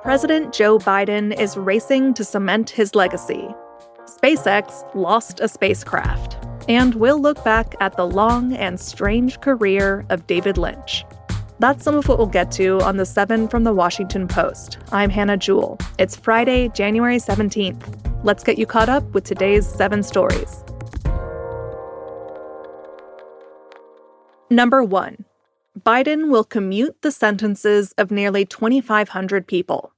President Joe Biden is racing to cement his legacy. SpaceX lost a spacecraft, and we'll look back at the long and strange career of David Lynch. That's some of what we'll get to on the 7 from the Washington Post. I'm Hannah Jewell. It's Friday, January 17th. Let's get you caught up with today's 7 stories. Number 1. Biden will commute the sentences of nearly 2,500 people.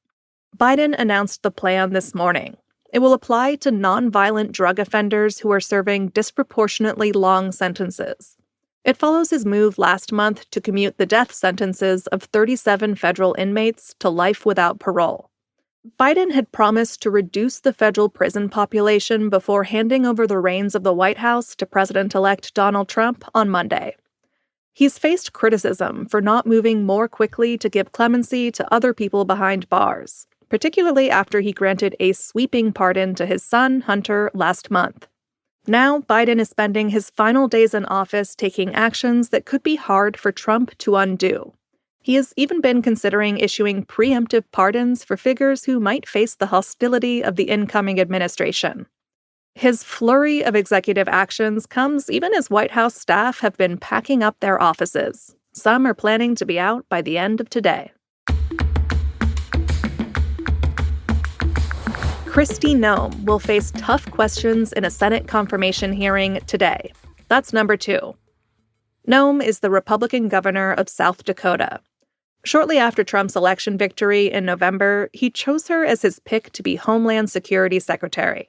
Biden announced the plan this morning. It will apply to nonviolent drug offenders who are serving disproportionately long sentences. It follows his move last month to commute the death sentences of 37 federal inmates to life without parole. Biden had promised to reduce the federal prison population before handing over the reins of the White House to President-elect Donald Trump on Monday. He's faced criticism for not moving more quickly to give clemency to other people behind bars, particularly after he granted a sweeping pardon to his son, Hunter, last month. Now, Biden is spending his final days in office taking actions that could be hard for Trump to undo. He has even been considering issuing preemptive pardons for figures who might face the hostility of the incoming administration. His flurry of executive actions comes even as White House staff have been packing up their offices. Some are planning to be out by the end of today. Kristi Noem will face tough questions in a Senate confirmation hearing today. That's number 2. Noem is the Republican governor of South Dakota. Shortly after Trump's election victory in November, he chose her as his pick to be Homeland Security Secretary.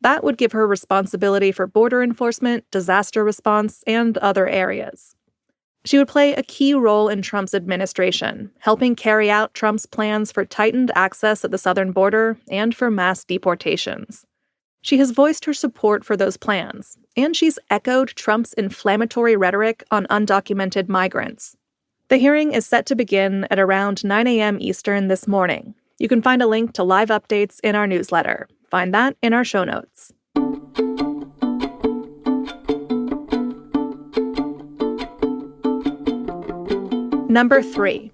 That would give her responsibility for border enforcement, disaster response, and other areas. She would play a key role in Trump's administration, helping carry out Trump's plans for tightened access at the southern border and for mass deportations. She has voiced her support for those plans, and she's echoed Trump's inflammatory rhetoric on undocumented migrants. The hearing is set to begin at around 9 a.m. Eastern this morning. You can find a link to live updates in our newsletter. Find that in our show notes. Number 3.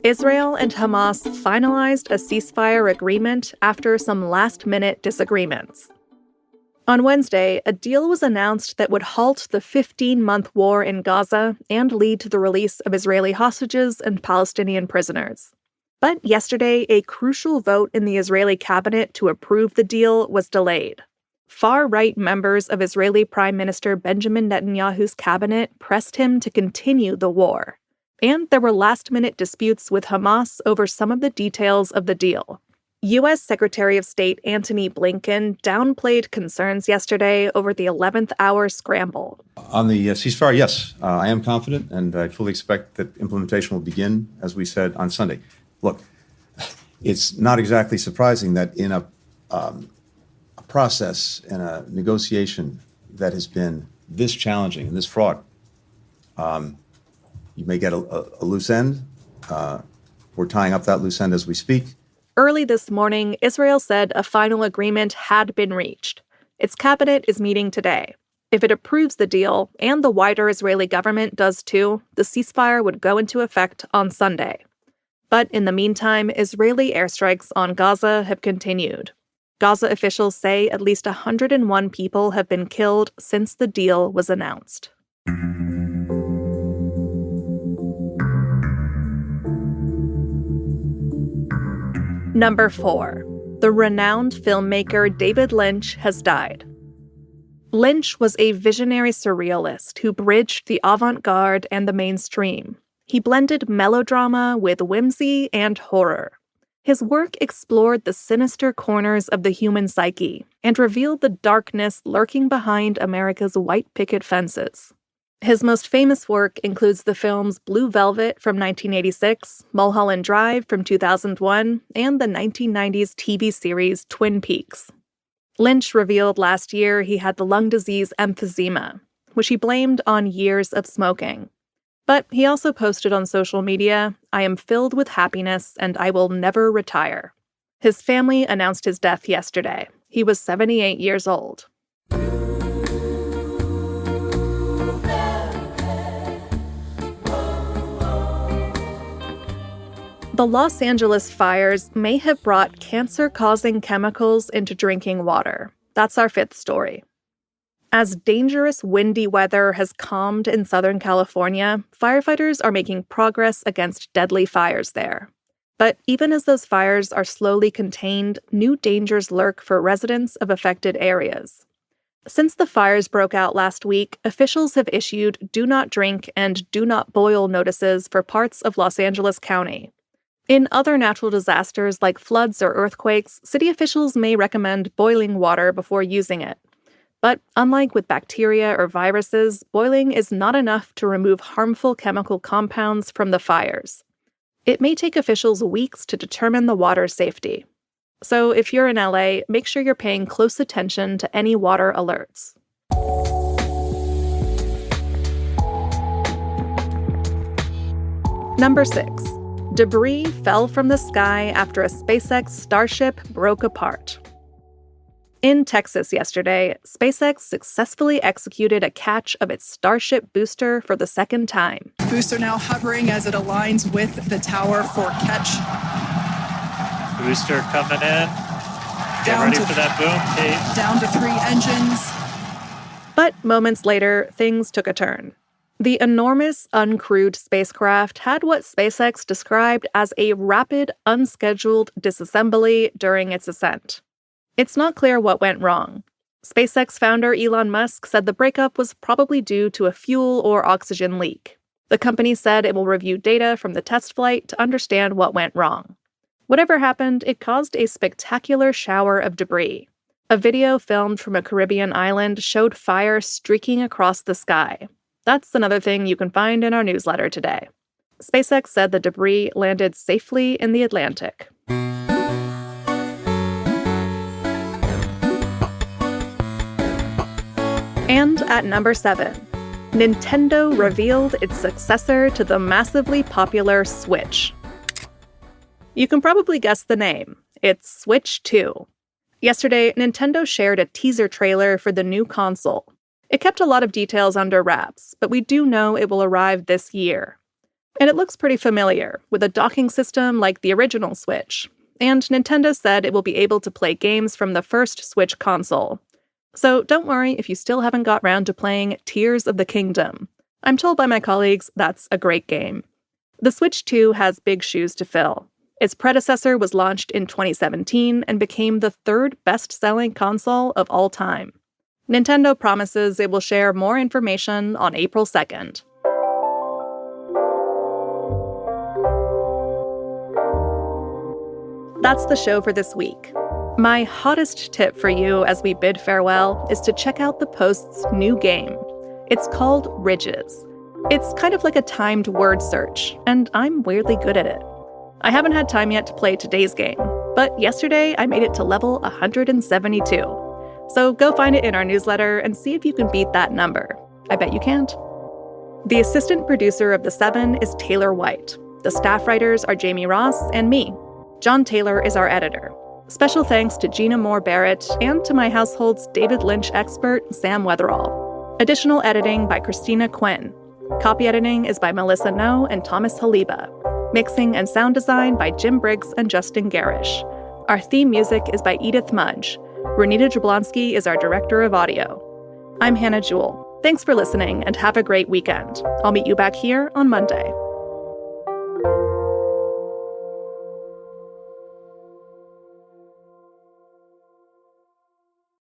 Israel and Hamas finalized a ceasefire agreement after some last-minute disagreements. On Wednesday, a deal was announced that would halt the 15-month war in Gaza and lead to the release of Israeli hostages and Palestinian prisoners. But yesterday, a crucial vote in the Israeli cabinet to approve the deal was delayed. Far-right members of Israeli Prime Minister Benjamin Netanyahu's cabinet pressed him to continue the war. And there were last-minute disputes with Hamas over some of the details of the deal. U.S. Secretary of State Antony Blinken downplayed concerns yesterday over the 11th-hour scramble. On the ceasefire, yes, I am confident, and I fully expect that implementation will begin, as we said, on Sunday. Look, it's not exactly surprising that in a process and a negotiation that has been this challenging and this fraught, you may get a loose end. We're tying up that loose end as we speak. Early this morning, Israel said a final agreement had been reached. Its cabinet is meeting today. If it approves the deal, and the wider Israeli government does too, the ceasefire would go into effect on Sunday. But in the meantime, Israeli airstrikes on Gaza have continued. Gaza officials say at least 101 people have been killed since the deal was announced. Number 4. The renowned filmmaker David Lynch has died. Lynch was a visionary surrealist who bridged the avant-garde and the mainstream. He blended melodrama with whimsy and horror. His work explored the sinister corners of the human psyche and revealed the darkness lurking behind America's white picket fences. His most famous work includes the films Blue Velvet from 1986, Mulholland Drive from 2001, and the 1990s TV series Twin Peaks. Lynch revealed last year he had the lung disease emphysema, which he blamed on years of smoking. But he also posted on social media, "I am filled with happiness and I will never retire." His family announced his death yesterday. He was 78 years old. The Los Angeles fires may have brought cancer-causing chemicals into drinking water. That's our fifth story. As dangerous windy weather has calmed in Southern California, firefighters are making progress against deadly fires there. But even as those fires are slowly contained, new dangers lurk for residents of affected areas. Since the fires broke out last week, officials have issued do not drink and do not boil notices for parts of Los Angeles County. In other natural disasters like floods or earthquakes, city officials may recommend boiling water before using it. But unlike with bacteria or viruses, boiling is not enough to remove harmful chemical compounds from the fires. It may take officials weeks to determine the water's safety. So if you're in LA, make sure you're paying close attention to any water alerts. Number 6. Debris fell from the sky after a SpaceX Starship broke apart. In Texas yesterday, SpaceX successfully executed a catch of its Starship booster for the second time. Booster now hovering as it aligns with the tower for catch. Booster coming in. Get ready for that boom, Kate. Down to 3 engines. But moments later, things took a turn. The enormous, uncrewed spacecraft had what SpaceX described as a rapid, unscheduled disassembly during its ascent. It's not clear what went wrong. SpaceX founder Elon Musk said the breakup was probably due to a fuel or oxygen leak. The company said it will review data from the test flight to understand what went wrong. Whatever happened, it caused a spectacular shower of debris. A video filmed from a Caribbean island showed fire streaking across the sky. That's another thing you can find in our newsletter today. SpaceX said the debris landed safely in the Atlantic. And at number 7, Nintendo revealed its successor to the massively popular Switch. You can probably guess the name. It's Switch 2. Yesterday, Nintendo shared a teaser trailer for the new console. It kept a lot of details under wraps, but we do know it will arrive this year. And it looks pretty familiar, with a docking system like the original Switch. And Nintendo said it will be able to play games from the first Switch console. So don't worry if you still haven't got round to playing Tears of the Kingdom. I'm told by my colleagues that's a great game. The Switch 2 has big shoes to fill. Its predecessor was launched in 2017 and became the third best-selling console of all time. Nintendo promises it will share more information on April 2nd. That's the show for this week. My hottest tip for you as we bid farewell is to check out the Post's new game. It's called Ridges. It's kind of like a timed word search, and I'm weirdly good at it. I haven't had time yet to play today's game, but yesterday I made it to level 172. So go find it in our newsletter and see if you can beat that number. I bet you can't. The assistant producer of The 7 is Taylor White. The staff writers are Jamie Ross and me. John Taylor is our editor. Special thanks to Gina Moore-Barrett and to my household's David Lynch expert, Sam Weatherall. Additional editing by Christina Quinn. Copy editing is by Melissa No and Thomas Haliba. Mixing and sound design by Jim Briggs and Justin Garish. Our theme music is by Edith Mudge. Renita Jablonski is our director of audio. I'm Hannah Jewell. Thanks for listening and have a great weekend. I'll meet you back here on Monday.